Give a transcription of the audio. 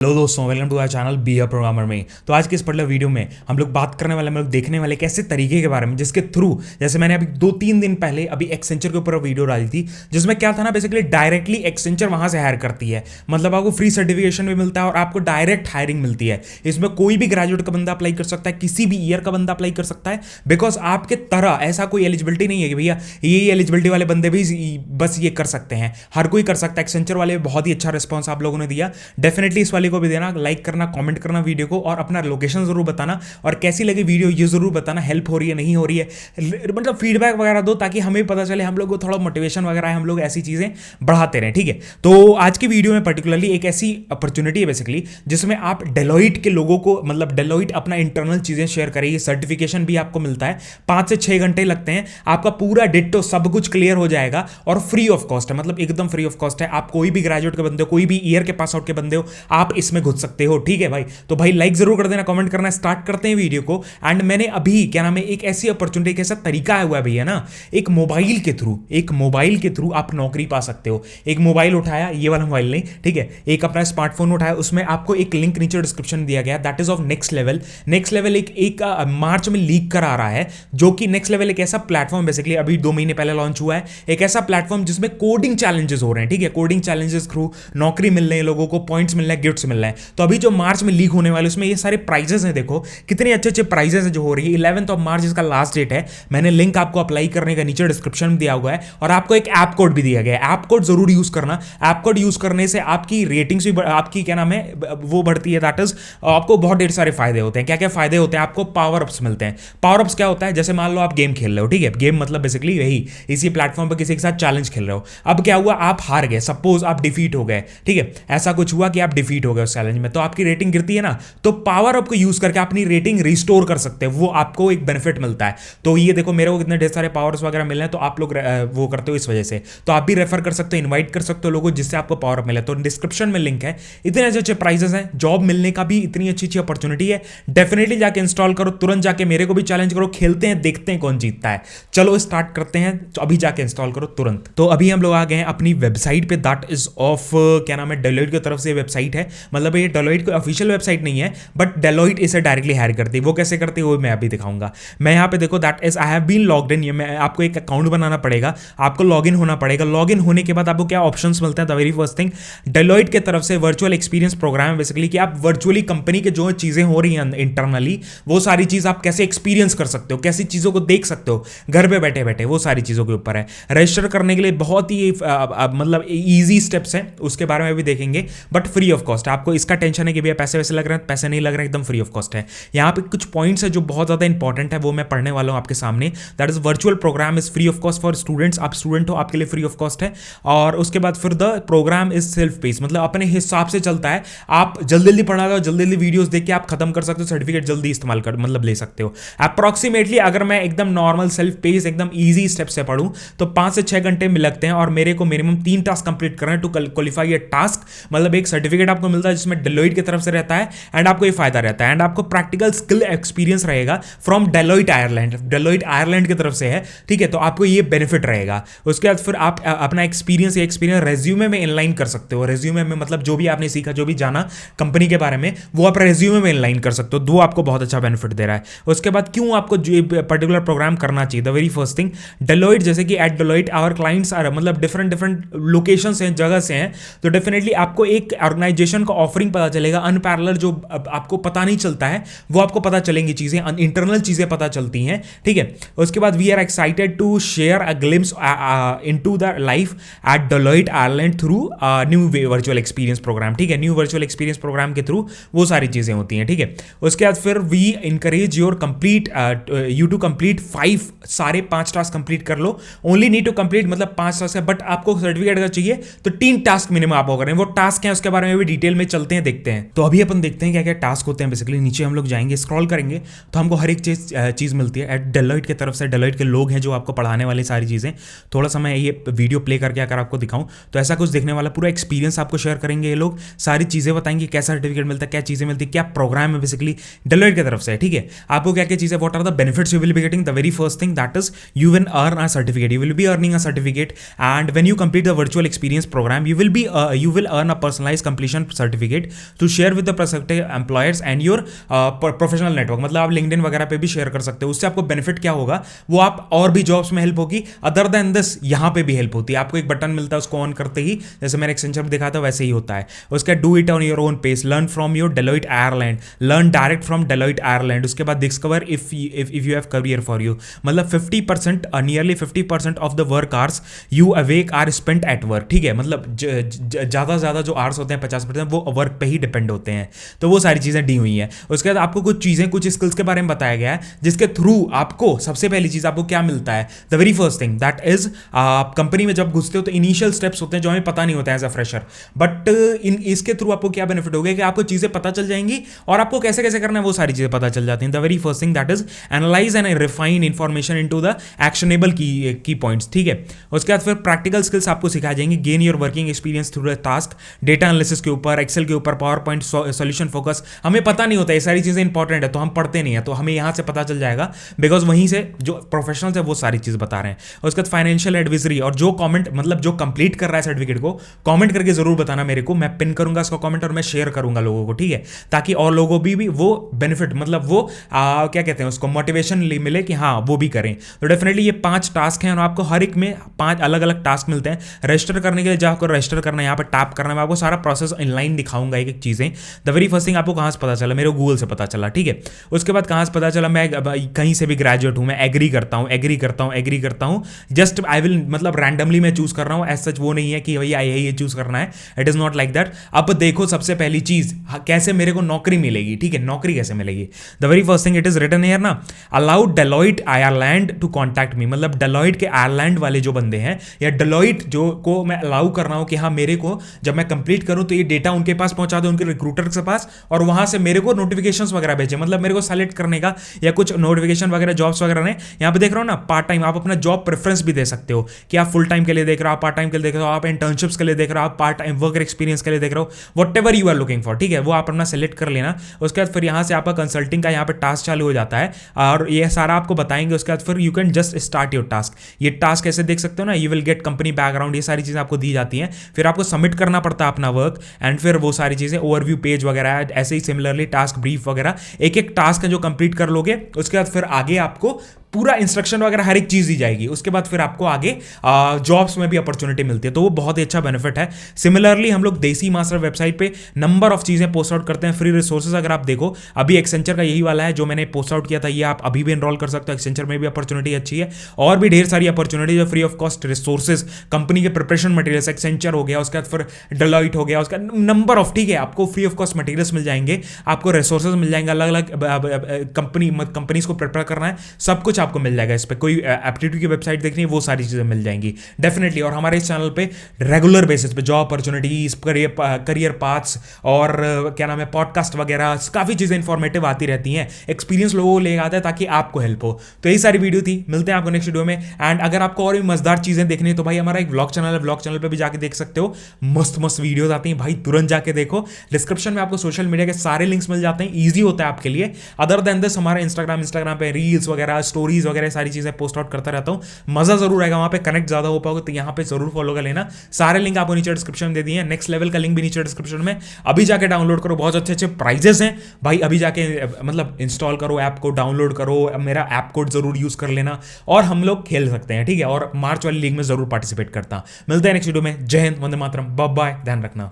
Hello दोस्तों, welcome to our channel be a programmer में। तो आज के इस पर्टिकुलर वीडियो में हम लोग बात करने वाले, हम लोग देखने वाले एक ऐसे तरीके के बारे में जिसके थ्रू, जैसे मैंने अभी 2-3 दिन पहले अभी एक्सेंचर के ऊपर वीडियो डाली थी, जिसमें क्या था ना, बेसिकली डायरेक्टली एक्सेंचर वहां से हायर करती है। मतलब आपको फ्री सर्टिफिकेशन भी मिलता है और आपको डायरेक्ट हायरिंग मिलती है। इसमें कोई भी ग्रेजुएट का बंदा अप्लाई कर सकता है, किसी भी ईयर का बंदा अप्लाई कर सकता है, बिकॉज आपके तरह ऐसा कोई एलिजिबिलिटी नहीं है कि भैया ये एलिजिबिलिटी वाले बंदे भी बस ये कर सकते हैं। हर कोई कर सकता है। एक्सेंचर वाले बहुत ही अच्छा रिस्पॉन्स आप लोगों ने दिया। डेफिनेटली इस वाले को भी देना, लाइक करना, कमेंट करना वीडियो को, और अपना लोकेशन जरूर बताना और कैसी लगी वीडियो ये जरूर बताना। हेल्प हो रही है, नहीं हो रही है, मतलब फीडबैक वगैरह दो, ताकि हमें पता चले, हम लोग को थोड़ा मोटिवेशन वगैरह है, हम लोग ऐसी चीजें बढ़ाते रहें। ठीक है, तो आज की वीडियो में पर्टिकुलरली एक ऐसी अपॉर्चुनिटी है बेसिकली, जिसमें आप डेलोइट के लोगों को, मतलब डेलोइट अपना इंटरनल चीजें शेयर करेगी, सर्टिफिकेशन भी आपको मिलता है। 5 से 6 घंटे लगते हैं, आपका पूरा डिट्टो सब कुछ क्लियर हो जाएगा और फ्री ऑफ कॉस्ट है। मतलब एकदम फ्री ऑफ कॉस्ट है। आप कोई भी ग्रेजुएट के बंदे हो, कोई भी ईयर के पास आउट के बंदे हो, आप इसमें घुस सकते हो। ठीक है भाई, तो भाई लाइक जरूर कर देना, कमेंट करना। स्टार्ट करते हैं वीडियो को। एंड मैंने अभी क्या नाम है, एक ऐसी अपॉर्चुनिटी, एक ऐसा तरीका आया हुआ है भैया ना, एक मोबाइल के थ्रू आप नौकरी पा सकते हो। एक मोबाइल उठाया, ये वाला मोबाइल नहीं, ठीक है, एक अपना स्मार्टफोन उठाया, उसमें आपको एक लिंक नीचे डिस्क्रिप्शन दिया गया, that is of next level. Next level एक मार्च में लीक कर आ रहा है, जो कि नेक्स्ट लेवल एक ऐसा प्लेटफॉर्म, बेसिकली अभी 2 महीने पहले लॉन्च हुआ है, एक ऐसा प्लेटफॉर्म जिसमें कोडिंग चैलेंजेस हो रहे हैं। ठीक है, कोडिंग चैलेंजेस थ्रू नौकरी मिल रही है, लोगों को पॉइंट्स मिल रहे हैं, गिफ्ट्स मिल रहे हैं। तो अभी जो मार्च में लीक होने वाले, उसमें ये सारे प्राइजेस हैं। देखो कितने अच्छे अच्छे प्राइजेस हैं जो हो रही है। 11 मार्च इसका लास्ट डेट है। मैंने लिंक आपको अप्लाई करने का नीचे डिस्क्रिप्शन में दिया हुआ है, और आपको एक ऐप कोड भी दिया गया है। ऐप कोड जरूर यूज करना। ऐप कोड यूज करने से आपकी रेटिंग्स भी, आपकी क्या नाम है, वो बढ़ती है। दैट इज, आपको बहुत ढेर सारे फायदे होते हैं। क्या क्या फायदे होते हैं? आपको पावर अप्स मिलते हैं। पावर अप्स क्या होता है? जैसे मान लो आप गेम खेल रहे हो, ठीक है, गेम मतलब बेसिकली यही, इसी प्लेटफॉर्म पर किसी के साथ चैलेंज खेल रहे हो। अब क्या हुआ, आप हार गए, सपोज आप डिफीट हो गए, ठीक है, ऐसा कुछ हुआ कि आप डिफीट हो गए उस चैलेंज में, तो आपकी रेटिंग गिरती है ना, तो पावर अप को यूज करके अपनी रेटिंग रिस्टोर कर सकते हैं। वो आपको एक बेनिफिट मिलता है। तो ये देखो, मेरे को कितने ढेर सारे पावर्स वगैरह मिले हैं, तो आप लोग वो करते हो इस वजह से। तो आप भी रेफर कर सकते हो, इनवाइट कर सकते हो लोगों, जिससे आपको पावर अप मिले। तो डिस्क्रिप्शन में लिंक है। इतने अच्छे अच्छे प्राइजेस हैं, जॉब मिलने का भी इतनी अच्छी अच्छी अपॉर्चुनिटी है। डेफिनेटली जाके इंस्टॉल करो, तुरंत जाके मेरे को भी चैलेंज करो, खेलते हैं, देखते हैं कौन जीतता है। चलो स्टार्ट करते हैं, तो अभी जाके इंस्टॉल करो तुरंत। तो अभी हम लोग आ गए हैं अपनी वेबसाइट पे, दैट इज ऑफ क्या नाम है, डेलोइट की तरफ से वेबसाइट है। मतलब ये डेलोइट की ऑफिशियल वेबसाइट नहीं है, बट डेलोइट इसे डायरेक्टली हायर करती है। वो कैसे करती है वो मैं अभी दिखाऊंगा। मैं यहाँ पे देखो, that is I have been logged in. मैं आपको एक अकाउंट बनाना पड़ेगा, आपको लॉगिन होना पड़ेगा। लॉगिन होने के बाद आपको क्या ऑप्शंस मिलते हैं? The very first thing, Deloitte की तरफ से वर्चुअल एक्सपीरियंस प्रोग्राम, बेसिकली कि आप वर्चुअली कंपनी के जो चीजें हो रही हैं इंटरनली, वो सारी चीज आप कैसे एक्सपीरियंस कर सकते हो, कैसी चीजों को देख सकते हो घर पे बैठे बैठे, वो सारी चीजों के ऊपर है। रजिस्टर करने के लिए बहुत ही मतलब ईजी स्टेप्स हैं, उसके बारे में भी देखेंगे, बट फ्री ऑफ कॉस्ट। आपको इसका टेंशन है कि भैया पैसे वैसे लग रहे हैं, पैसे नहीं लग रहे, एकदम फ्री ऑफ कॉस्ट है। यहाँ पे कुछ पॉइंट्स है जो बहुत ज्यादा इंपॉर्टेंट है, वो मैं पढ़ने वाला हूं आपके सामने। That is virtual program is free of cost for students. आप स्टूडेंट हो, आपके लिए फ्री ऑफ कॉस्ट है। और उसके बाद फिर the program is self pace, मतलब अपने हिसाब से चलता है। आप जल्दी जल्दी पढ़ा दो, जल्दी जल्दी वीडियोस देख के आप खत्म कर सकते हो, सर्टिफिकेट जल्दी इस्तेमाल कर, मतलब ले सकते हो। अप्रोक्सीमेटली अगर मैं एकदम नॉर्मल सेल्फ पेस एकदम ईजी स्टेप से पढ़ूं तो 5 से 6 घंटे में लगते हैं, और मेरे को मिनिमम 3 टास्क कंप्लीट करना है टू क्वालिफाई ए टास्क। मतलब एक सर्टिफिकेट आपको मिलता है जिसमें डेलोइट की तरफ से रहता है, एंड आपको ये फायदा रहता है, एंड आपको प्रैक्टिकल स्किल एक्सपीरियंस रहेगा from Deloitte Ireland. Deloitte Ireland की तरफ से है, ठीक है, तो आपको ये बेनिफिट रहेगा। उसके बाद फिर आप अपना एक्सपीरियंस रेज्यूमे में इनलाइन कर सकते हो। रेज्यूमे में मतलब जो भी आपने सीखा, जो भी जाना कंपनी के बारे में, वो आप रेज्यूमे में इनलाइन कर सकते हो। दो आपको बहुत अच्छा बेनिफिट दे रहा है। उसके बाद क्यों आपको जो पर्टिकुलर प्रोग्राम करना चाहिए, the very first thing, Deloitte, जैसे कि at Deloitte our clients are, मतलब डिफरेंट डिफरेंट लोकेशन से, जगह से हैं, तो डेफिनेटली आपको एक ऑर्गेनाइजेशन का ऑफरिंग पता चलेगा, अनपैरेलल, जो आपको पता नहीं चलता है वो आपको पता चलेंगी चीजें, इंटरनल चीजें पता चलती हैं, ठीक है। उसके बाद we are excited to share a glimpse into the life at Deloitte Ireland through new virtual experience program, ठीक है। न्यू वर्चुअल एक्सपीरियंस प्रोग्राम के थ्रू वो सारी चीजें होती हैं, ठीक है। उसके बाद फिर we encourage your complete you to complete 5 task complete कर लो। ओनली नीड टू कंप्लीट, मतलब 5 टास्क है, बट आपको सर्टिफिकेट अगर चाहिए तो 3 टास्क मिनिमम आप करें। वो टास्क हैं, उसके बारे में भी डिटेल में चलते हैं, देखते हैं। तो अभी अपन देखते हैं क्या क्या टास्क होते हैं। बेसिकली नीचे हम लोग जाएंगे, स्क्रॉल करेंगे, तो हमको हर एक चीज मिलती है एट डेलोइट की तरफ से। डेलोइट के लोग हैं जो आपको पढ़ाने वाली सारी चीजें। थोड़ा सा मैं ये वीडियो प्ले करके अगर आपको दिखाऊं तो ऐसा कुछ देखने वाला, पूरा एक्सपीरियंस आपको शेयर करेंगे ये लोग, सारी चीजें बताएंगे, कैसा सर्टिफिकेट मिलता है, क्या चीजें मिलती है, क्या प्रोग्राम है बेसिकली डेलोइट की तरफ से, ठीक है। आपको क्या क्या चीजें, what are the benefits you will be getting. The very first thing, that is you will earn a certificate, you will be earning a certificate, and when you complete the virtual experience program you will earn a personalized completion certificate certificate to share with the prospective employers and your professional network. मतलब आप LinkedIn वगैरह पे भी share कर सकते हो। उससे आपको बेनिफिट क्या होगा, वो आप और भी जॉब्स में हेल्प होगी। अदर देन दिस यहाँ पे भी हेल्प होती है। आपको एक बटन मिलता है, उसको ऑन करते ही जैसे मैंने एक्सटेंशन में दिखा था वैसे ही होता है। उसका do it on your own pace, learn from your Deloitte Ireland, learn direct from Deloitte Ireland. उसके बाद discover if you have career for you. मतलब 50% nearly 50% of the work hours you awake are spent at work. ठीक है, मतलब ज़्यादा से ज़्यादा जो आवर्स होते हैं 50% वो वर्क पे ही डिपेंड होते हैं। तो वो सारी चीज़ें दी हुई हैं। उसके बाद आपको कुछ चीज़ें, कुछ स्किल्स के बारे में बताया गया है जिसके थ्रू आपको सबसे पहली चीज़ आपको क्या मिलता है, the very first thing that is, आप कंपनी में जब घुसते हो तो इनिशियल स्टेप्स होते हैं जो हमें पता नहीं होता है एज अ फ्रेशर, बट इसके थ्रू आपको क्या बेनिफिट होगा कि आपको चीज़ें पता चल जाएंगी और आपको कैसे कैसे करना है वो सारी चीज़ें पता चल जाती हैं। The very first thing that is analyse and refine information into the actionable की पॉइंट्स। ठीक है, उसके बाद फिर प्रैक्टिकल स्किल्स आपको सिखाई जाएंगी। Gain your working experience through the task, data analysis के ऊपर, एक्सेल के ऊपर, पावर पॉइंट सॉल्यूशन फोकस। हमें पता नहीं होता, ये सारी चीज़ें इंपॉर्टेंट है तो हम पढ़ते नहीं है, तो हमें यहाँ से पता चल जाएगा बिकॉज वहीं से जो प्रोफेशनल्स है वो सारी चीज़ बता रहे हैं। उसके बाद फाइनेंशियल एडवाइजरी, और जो कमेंट मतलब जो कंप्लीट कर रहा है सर्टिफिकेट को कमेंट करके जरूर बताना मेरे को, मैं पिन करूंगा उसका कमेंट और मैं शेयर करूंगा लोगों को। ठीक है, ताकि और लोगों भी वो बेनिफिट मतलब वो क्या कहते हैं उसको मोटिवेशन मिले कि हाँ वो भी करें। तो डेफिनेटली ये 5 टास्क हैं और आपको हर एक में 5 अलग अलग टास्क मिलते हैं। रजिस्टर करने के लिए जब आपको रजिस्टर करना है यहाँ पर टैप करना है, मैं आपको सारा प्रोसेस इनलाइन दिखाऊंगा एक एक चीज़ें। द वेरी फर्स्ट थिंग आपको कहाँ से पता चला, मेरे गूगल से पता चला। ठीक है, उसके बाद कहाँ से पता चला, मैं कहीं से भी ग्रेजुएट हूँ, मैं एग्री करता हूँ जस्ट आई विल मतलब रैंडमली मैं चूज कर रहा हूँ। एज सच वो नहीं है कि भैया ये चूज करना है, it is not like that. अब देखो सबसे पहली चीज कैसे मेरे को नौकरी मिलेगी। ठीक है, नौकरी कैसे मिलेगी, the very first thing it is written here ना, allow Deloitte Ireland to contact me. मतलब डेलॉइट के आयरलैंड वाले जो बंदे हैं या डेलॉइट जो को मैं अलाउ कर रहा हूँ कि हाँ मेरे को जब मैं कंप्लीट करूँ तो ये डेटा उनके पास पहुंचा दो, उनके रिक्रूटर के पास, और वहां से मेरे को नोटिफिकेशंस वगैरह भेजे। मतलब मेरे को सेलेक्ट करने का या कुछ नोटिफिकेशन वगैरह जॉब्स वगैरह ने यहाँ पे देख रहा हूँ ना, पार्ट टाइम आप अपना जॉब प्रेफरेंस भी दे सकते हो कि आप फुल टाइम के लिए देख रहे हो, आप पार्ट टाइम के लिए देख रहे हो, आप इंटर्नशिप्स के लिए देख रहे हो, आप पार्ट टाइम वर्क एक्सपीरियंस के लिए देख रहे हो, whatever you are looking for. ठीक है, वो आप अपना सेलेक्ट कर लेना। उसके बाद फिर यहाँ से आपका कंसल्टिंग का यहाँ पे टास्क चालू हो जाता है और ये सारा आपको बताएंगे। उसके बाद फिर you can just start your task. ये टास्क कैसे देख सकते हो ना, you will get company background, ये सारी चीज़ें आपको दी जाती हैं। फिर आपको सबमिट करना पड़ता है अपना वर्क एंड फिर वो सारी चीज़ें ओवरव्यू पेज वगैरह, ऐसे ही सिमिलरली टास्क ब्रीफ वगैरह एक एक टास्क है जो कंप्लीट कर लोगे। उसके बाद फिर आगे आपको पूरा इंस्ट्रक्शन वगैरह हर एक चीज़ दी जाएगी। उसके बाद फिर आपको आगे जॉब्स में भी अपॉर्चुनिटी मिलती है, तो वो बहुत ही अच्छा बेनिफिट है। सिमिलरली हम लोग देसी मास्टर वेबसाइट पे नंबर ऑफ चीज़ें पोस्ट आउट करते हैं, फ्री रिसोर्सेज। अगर आप देखो अभी एक्सेंचर का यही वाला है जो मैंने पोस्ट आउट किया था, ये आप अभी भी एनरोल कर सकते हो। एक्सेंचर में भी अपॉर्चुनिटी अच्छी है और भी ढेर सारी अपॉर्चुनिटी जो free of cost resources, company के प्रिपरेशन मटेरियल्स, एक्सेंचर हो गया, उसके बाद फिर डेलॉइट हो गया, उसका नंबर ऑफ, ठीक है, आपको फ्री ऑफ कॉस्ट मटेरियल्स मिल जाएंगे, आपको रिसोर्सेज मिल जाएंगे, अलग अलग कंपनीज को प्रिपेयर करना है, सब कुछ आपको मिल जाएगा। इस पर कोई एप्टीट्यूड की वेबसाइट देखनी है वो सारी चीज़ें मिल जाएंगी डेफिनेटली। और हमारे इस चैनल पे रेगुलर बेसिस पे जॉब अपॉर्चुनिटीज, करियर पाथ्स और क्या नाम है पॉडकास्ट वगैरह काफ़ी चीज़ें इंफॉर्मेटिव आती रहती हैं। एक्सपीरियंस लोगों को ले आता है ताकि आपको हेल्प हो। तो यही सारी वीडियो थी, मिलते हैं आपको नेक्स्ट वीडियो में। एंड अगर आपको और भी मजेदार चीज़ें देखनी है तो भाई हमारा एक व्लॉग चैनल है, व्लॉग चैनल पर भी जाके देख सकते हो। मस्त मस्त वीडियोज आती हैं भाई, तुरंत जाके देखो। डिस्क्रिप्शन में आपको सोशल मीडिया के सारे लिंक्स मिल जाते हैं, ईजी होता है आपके लिए। अदर देन दिस हमारा इंस्टाग्राम पे रील्स वगैरह, स्टोरीज वगैरह सारी चीज़ें पोस्ट आउट करता रहता हूँ। मजा जरूर आएगा, वहाँ पे कनेक्ट ज्यादा हो पाओगे, तो यहाँ पे जरूर फॉलो कर लेना। सारे लिंक आपको नीचे डिस्क्रिप्शन में दे दिए हैं, नेक्स्ट लेवल का लिंक भी नीचे डिस्क्रिप्शन में। अभी जाके डाउनलोड करो, बहुत अच्छे अच्छे प्राइजेस हैं भाई। अभी जाके मतलब इंस्टॉल करो ऐप को, डाउनलोड करो, मेरा ऐप कोड जरूर यूज कर लेना और हम लोग खेल सकते हैं, ठीक है। और मार्च वाली लीग में जरूर पार्टिसिपेट करता। मिलते हैं नेक्स्ट वीडियो में। जय हिंद, वंदे मातरम, बाय बाय, ध्यान रखना।